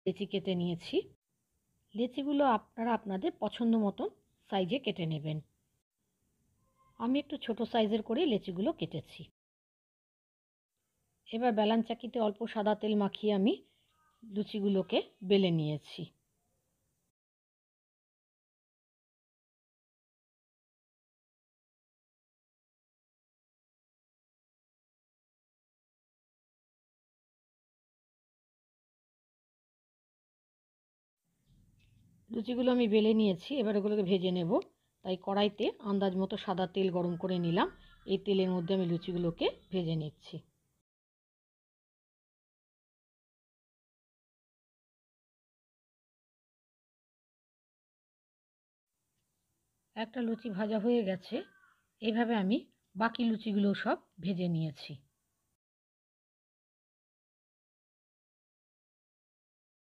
লেচি কেটে নিয়েছি। লেচিগুলো আপনারা আপনাদের পছন্দ মতন সাইজে কেটে নেবেন। আমি একটু ছোট সাইজের করেই লেচিগুলো কেটেছি। এবার বেলান চাকিতে অল্প সাদা তেল মাখিয়ে আমি লুচিগুলোকে বেলে নিয়েছি। লুচিগুলো আমি বেলে নিয়েছি, এবার এগুলোকে ভেজে নেব। তাই কড়াইতে আন্দাজ মতো সাদা তেল গরম করে নিলাম। এই তেলের মধ্যে আমি লুচিগুলোকে ভেজে নিচ্ছি। একটা লুচি ভাজা হয়ে গেছে। এইভাবে আমি বাকি লুচিগুলো সব ভেজে নিয়েছি।